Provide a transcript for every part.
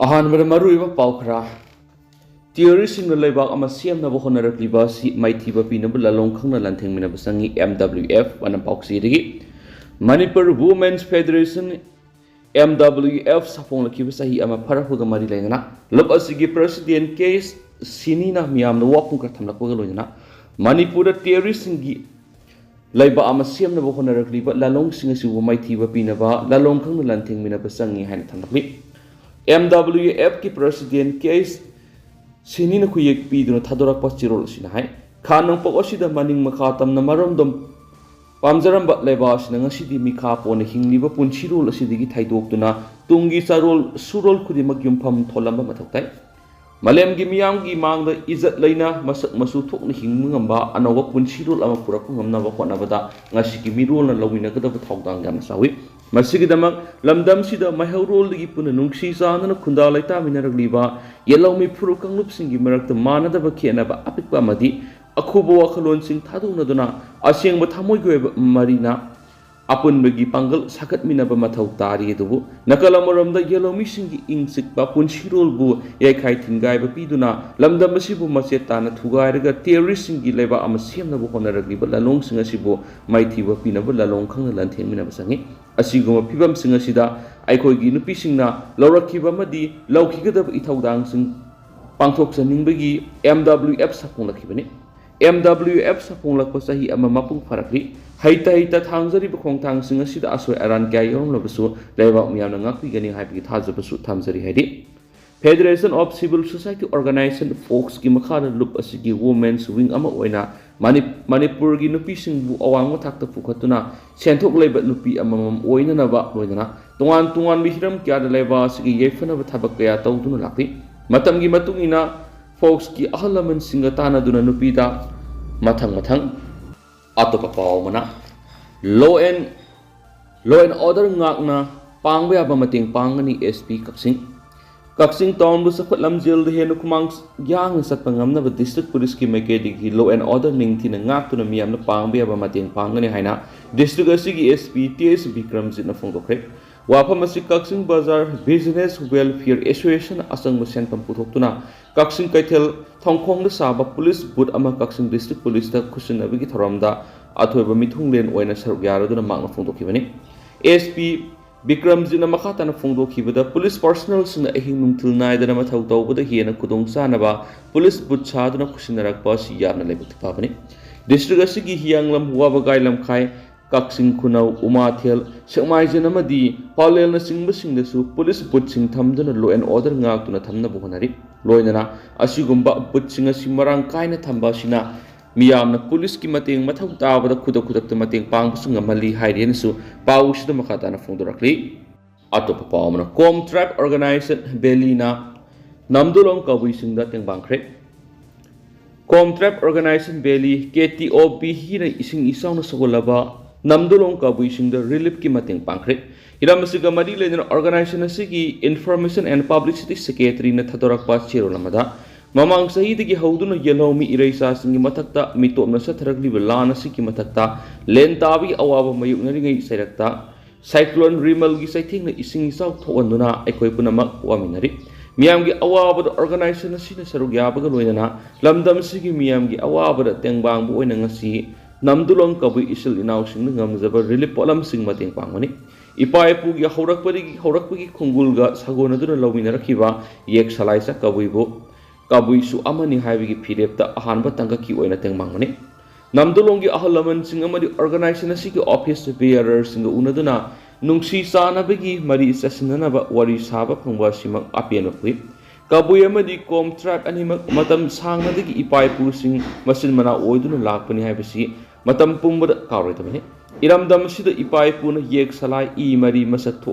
अहानबद मरुइबा पाउखरा theories leibak ama siamnaba honarakliba si maithiba pinaba lalong khangna lanthengminaba sangi MWF wana pauksi digi Manipur Women's Federation MWF saponglakiba sahi ama pharahuga mari lengana lob asigi president case sinina miyamna wakung kathamlakwaga loina Manipur theories singi leiba ama siamnaba honarakliba lalong singasi wo maithiba pinaba lalong khangna lanthengminaba sangi haina thamlakli MWF ki president case Sinina kuyek piduna thadorak pas chirol sina hai khanang pok osida maning makha tamna maromdom pamjaramba leba sina ngasidi mikha pone hingliba punchirol asidigi thaidokduna tungi sarol surol khudimak yumpham tholamba mathoktai malemgi miyamgi mangda izat leina masak masu thokna hingmungamba anowa punchirol ama purak ngamnaba khonabada ngasigi mirol na lawina gadaba thawdang yam sawi Masigidamak lamdam sida mahaurol lagi puna nungsi sana khunda laita minaragliba yellow mi puru kanglup singi marakta manadaba khianaba apikpa madi akhubo wakhalon sing thaduna duna asyeng bathamoi goe marina apun bagi pangal sakat minaba mathau tari dubu nakalamoramda yellow mi singi ingsik ba punchirol bu yekhai thingai ba piduna lamdam asibu machetana thugairaga terrorist singi leba ama siamna bu honaragliba lalong singa sibu maithiba pinaba lalong khangna lantheng minaba sangi asiguma pibam singa sida aikoigi nupi singna laurakhiba madi laukigadab ithaudang sing pangthok saningbagi MWF saponglakibani MWF saponglakpa sahi ama mapung farakli haita thangjari bkhong thang singa sida asoi aran kya yom labasu leiba miyamna ngakpi gani haibigi thajabasu thamjari haidi Federation of Civil Society Organization Folks ki makhana lup asigi women's wing ama oina Manipur gi nupi singbu awang thakta pukhatuna senthok leiba nupi amamam oina naba loinana tungan mihiram kya da leiba asigi yefana thabak kaya tawduna lakti matam gi matungina folks ki ahalaman singa tana duna nupi da mathang atopa pawmana law and order ngakna pangba yaba mating pangani SP Kaksing town bu sakhat lamjel de henu kumang yang satpa ngamna district police ki maikedi gi law and order ningthi na ngak tuna miyam na pangbe ba mateng pangani haina district asigi SP TS Vikram jit na phongdokre wafam asi Kaksing Bazar Business Welfare Association asang musen pam puthok Kaksing Kaithel thongkhong da saba police booth ama Kaksing district police da khusin abigi thoramda athoiba mithunglen oina saruk yaraduna makna phongdokhibani SP Vikram Jina Makatana Fondo Kibada, police personnel in the Ahim Tilnai, the Namatau, with the Hiena Kudong Sanaba, police Butchadana Kushinarak Bas Yana Lebut Pavani. District Asigi Hyanglam, Wabagailam Kai, Kaksing Kunau, Umatil, Shamai Janamadi, Paulel Nasing Bushing the Su, police Butching Tamdan, law and order Ngak to Natamna Buhanari, Loinana, Asugumba Butching a Simarang Kaina Tambashina. Miyamna police ki mating mathaw tawada kudak mating pangsunga mali haiden su paush da makata na phongdorakli atopa pawmana com track organization belina namdulong kabui singda tengbangkre com track organization beli KTOB hina ising isang na sogolaba namdulong kabui singda relief ki mating pangkre iramasiga mari lena organization asigi information and publicity secretary na thadorakpa chirolamada Mamang sahidigi hauduna yellow mi irasa singi matakta mitopna satharagli lana siki matakta lentabi awaba mayuk naringai sairakta cyclone rimal gi saithing na ising isaw thokanduna aikoi punamak waminari miyam gi awaba organization asina sarugya baga loinana lamdam sigi miyam gi awaba tengbang bu oina ngasi namdulong kabu isil inaw sing ngamjaba relief polam sing mateng pangmani ipai pu gi haurakpagi khungulga sagonaduna lawinarakiba yek salaisa kabuibo Kabuisu amani haibigi pidepta ahanba tangaki oina tengmangani namdulongi ahalaman sing amadi organization asigi office bearers singa unaduna nungsi sanabagi mari sasinanaba wari saba phangba simak apian pui kabui amadi com track animak matam sangnadigi ipai pu sing masin mana oiduna lakpani haibisi matam pumbada kawritamani iramdam sida ipai pu na yek salai I mari masak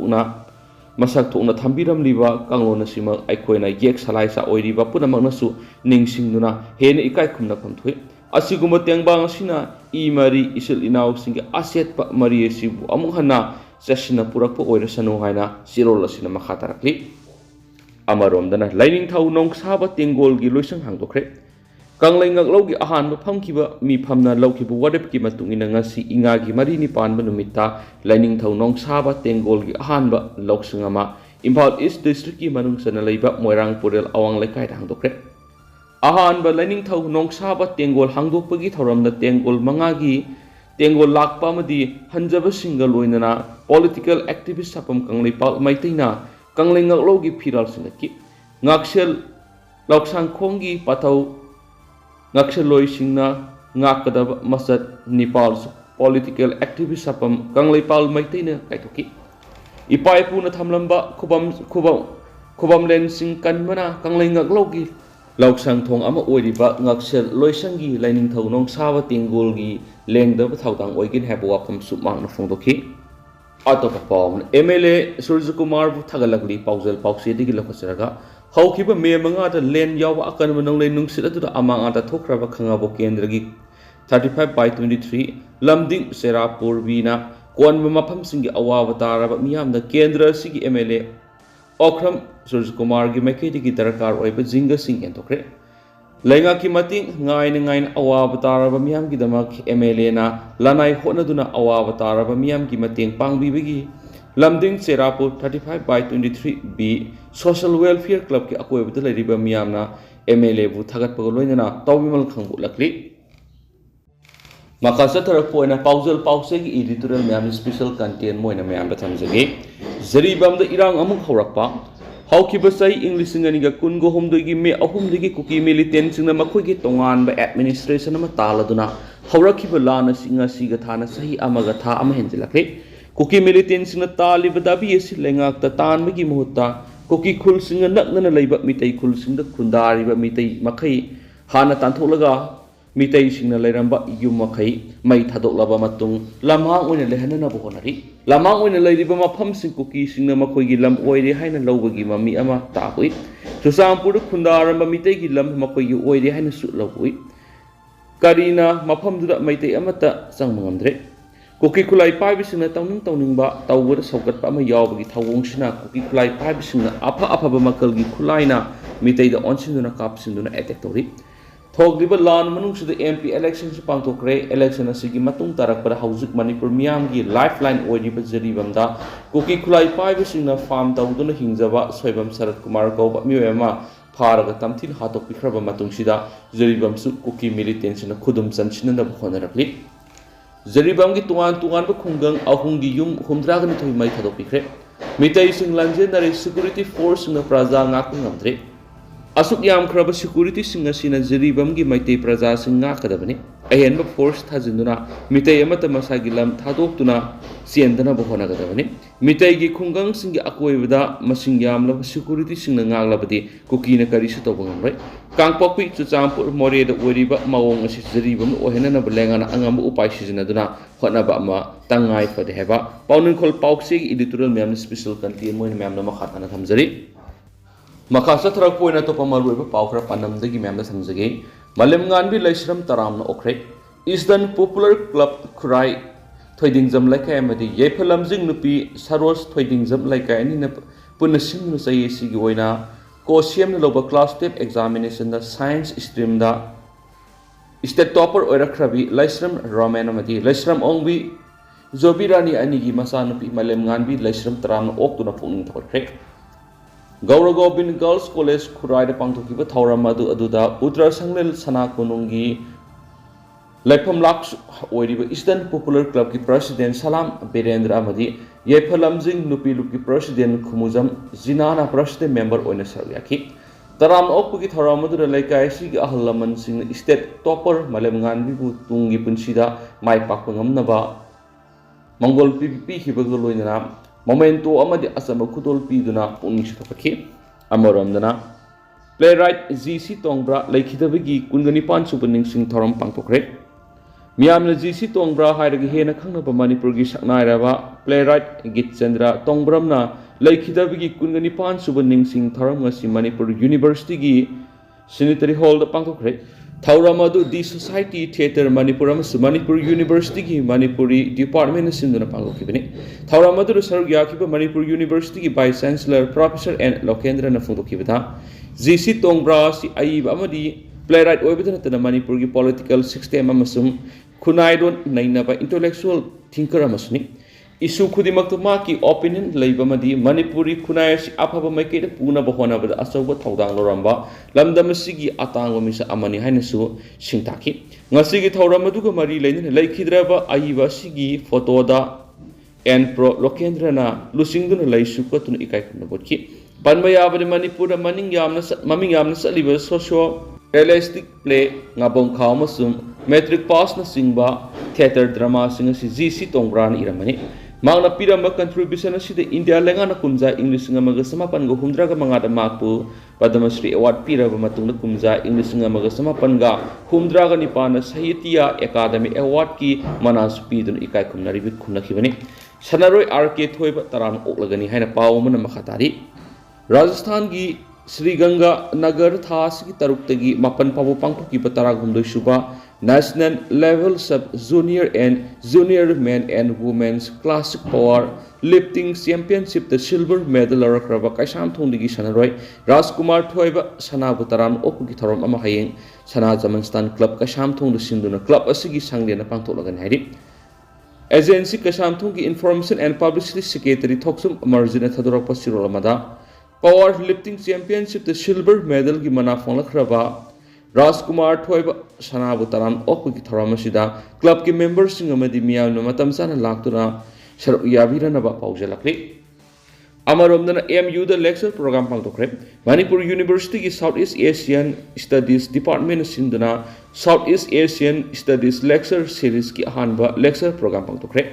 thokna thambiram liba kanglona sima aikoina yek salai sa oiriba punamakna su ningsingduna hena ikai khumna phamthoi asiguma tengbang asina I mari isil inaw singa aset pa mari sibu amung hana sesina purakpa oirasanu haina sirol asina makhatarakli amaromdana lining thau nong saba tengol gi loisang hangdokre kanglengak logi ahan ba phamkiba mi phamna laukibu wadep ki matungina ngasi inga gi mari ni panba numita lining thau nong saba tengol gi ahan ba loksungama Imphal East District ki manung sana leiba Moirang Purel Awang Lekai hangdokre. Ahanba Lainingthau Nongsaba Tengol hangdokpagi thoramda Tengol mangagi Tengol lakpa amadi hanjaba single loinana political activist sapam Kanglipal Maitaina Kanglingaklogi Piral Sinaki Ngaksel Loksang Kongi Patau Ngaksel Loi Singna Ngakadab Masat Nepal's political activist sapam Kanglipal Maitaina Kaitoki Ipai Puna Tamlamba Kubam Len Sing Kanmana Kanglingaklogi Loksang Thong Ama Oiriba Ngaksel Loisangi Lainingthau Nongsaba Tengolgi Lengdab Thautang Oigin Habwapam Supmang Fondoki Atopapom MLA Surjakumar Tagalagli Pausel Pausi Digilakoseraga Haukiba May Mangata Len Yawa Akan Manong Lenung Sita Amangata Tokraba Kangabo Kendragi 35/23 Lamding Serapur Vina Kwan Mapam Singi Awavatara Miam the Kendra Sigi MLA Okram Surjakumar Gimaki Tarakar Oiba Zinga Sing and Tokre Lenga Kimating Ngain Awavatara Miam Gidamak MLA na Lanai Honaduna Awavatara Miam Gimating Pang Bibigi Lamding Serapur 35/23B Social Welfare Club ki Akoy Butala Riba Miamna MLA Bu Tagat Pagoloina Tawimal Kangbu Lakli Makasa Tarapoina Pausal Pausegi editorial Miam special content Moina Miam Batamzagi Zeribam the Irang Amuk Horakpa Haukibasai English Singaniga Kungo Home Digi Me Ahum Digi Kuki militants in the Makuigi Tongan by administration of Mataladuna Horakibalana Singa Sigatana Sahi Amagata Amahenzelake Kuki militants in the Talibadabi Lengak the Tan Migi Muta Kuki Kul Singa Nakana Labor Mitay Kul Sing the Kundari Mitay Makai Hana Tantolaga Mitay Singna Leramba Yum Mei Mai Tadoklaba Matung Lamang when a Lehana Bohonari Lamang when a lady Bama Pumsing Cookie Singna Makogi Lam Oide Hina Lowagi Mami Ama Tapui to Sampur Kundara Mitegi Lam Makogi Oide Hina Sut Lowui Karina Mapam do that Maite Amata Sangmandre Cookie Kulai Pibis in a toning ba Tower Sokat Pama Yawgi Tawong Shina Cookie Kulai Pibis in the Apa Makalgi Kulaina Mitay the Onsinuna Caps in the Etectori Thogriba Lan Manung to the MP elections Pantokre election Sigi Matung Tarakpa Hausik Manipur Miamgi Lifeline Oidiba Zeribamda Cookie Kulai Pibis in a farm Tauduna Hinzava Swebam Sarat Kumarko but Miama Paraga Tamtin Hatok Pikraba Matung Shida Zeribam Suk Cookie militants in a Kudum Sanchin and the Honorably Zeribamgi Tuan Kungang Ahungi Yum Humdragan to my Tadopikre Mitay Sing Legendary Security Force in the Praza Nakungamdre Asuk Yam Kraba Security Singa Sina Zeribamgi Maite Praza Singa Kadabani Ayan Force Tazinduna Mitay Amata Masagilam Tadoptuna Siendana Bohona Gadavani Mitay Kungang Singi Akwevada Masingyam Lava Security Singa Ngalabadi Kukina Karisu Tobangam Kangpopi to Zampur More the Weriba Mawong Zeribam or Henana Belangana Angam Upai Sizinaduna Hotnabama Tangai for the Heva Pounding called Pauxi editorial Mam special contain when Mam Mahatana Tamzari Makasa Tarapoina Topamaru Paukra Panam the Gimam Samzagi Malem Ganbi Laisram Taram Okre Eastern Popular Club Kurai Tweeding Zam like Amadi Yepalamzing Nupi Saros Tweeding Zam like any Punasim Nusay Sigioina Kosiam Loba class step examination the science stream the State topper Orakrabi Laisram Romanamadi Laisram Ongbi Zobirani Anigi Masanupi Malem Ganbi Laisram Taram Oktuna Pung Torek Gauragobin Girls College Kurai the Pangtokiba Tauramadu Aduda Utra Sanglel Sana Kunungi Lepam Laks Oiriba Eastern Popular Club ki President Salam Berendra Amadi Yepalamzing Nupi Luki President Kumuzam Zinana President member Oina Saryaki Taram Okuki Tharamadu Laikai Sig Ahalaman Sing State Topper Malemgan Vibu Tungi Punsida Mai Pakangam Naba Mongol PPP Hibagaloinam Momento Amadi Asama Kutol Piduna Punishapaki Amoramdana Playwright ZC Tongbra Laikidavigi Kungani Supaning Sing Thoram Pangtokre Miam GC Tongbra Hairagi Hena Kanapa Manipurgi Saknairava Playwright Gitchandra Tongbramna Laikidavigi Kungani Supaning Sing Thoramasi Manipur University Gi Sanitary Hall the Pangtokre Tauramadu the Society Theatre Manipuram Manipur University Gi Manipuri Department Sinduna Pangokibini Tauramadu Sargyakiba Manipur University by Chancellor Professor and Lokendra Nafundokibita ZC Tongbra Si Aib Amadi Playwright Oibatan the Manipur political system Amasum Kunaidon Nainaba intellectual thinker Amasuni isu khudimakta maki opinion leibamadi manipuri khunai si afaba maike de puna bahona bada asoba thaudang loramba lamdam sigi atangwa misa amani hainasu singtaki ngasigi thauram aduga mari leina laikhidraba aiba sigi photo da and pro lokendrana lusingduna laisu patuna ikai khuna botki panba yabade manipur da maming yamna saliba socio realistic play ngabong khawma sum metric pass na singba theater drama singa si gc tongbran iramani magna piramba contribution asida india lengana kumja english ngamaga samapan go humdra ga mangada makpu padmasri award piraba matungda kumja english ngamaga samapan ga humdra ga nipana sahitya academy award ki manas pidun ikai khumnari bit khunakibani sanaroi rk thoiba taran oklagani haina pawmana makhatari rajasthan gi Sri Ganga Nagar Thas ki taruktagi mapan pabu pangtuki pataragumdoi suba national level sub junior and junior men and women's classic power lifting championship the silver medal rakraba kaisam thongdigi sanaroi Rajkumar Thoiba sanabutaran okugi thorom ama hayeng sana Jamanstan club kaisam thongdu sinduna club asigi sanglena pangtolagani hairi agency kaisam thonggi information and publicity secretary thoksum marjina thadorakpa sirolamada Power lifting championship the silver medal ki mana fonglakhraba Rajkumar Thoiba sanabu taran okki thoramasida club ki members sing amadi miyamna matam sana laktuna saru yabirana ba paujalakli amaromdana MU the lecture program pangtokre Manipur University ki Southeast Asian Studies Department sinduna Southeast Asian Studies lecture series ki ahanba lecture program pangtokre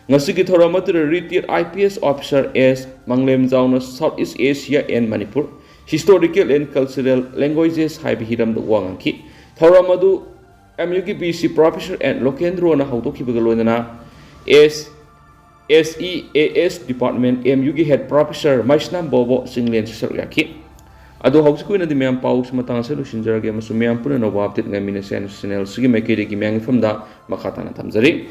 Ngasigi Thoramatra retired IPS officer as Manglem Zauna Southeast Asia and Manipur Historical and Cultural Languages Haibi Hiram the Wanganki Thoramadu MUG BC Professor and Lokendro na Hautoki Bagaloina as SEAS Department MUG Head Professor Maisnam Bobo Singlen Saryaki Ado Hauskuna the Miam Paus Matang Solution Jargam Sumiam Puna no update Gamina Channel Sigi Makiri Gimang from the Makatana Tamzari.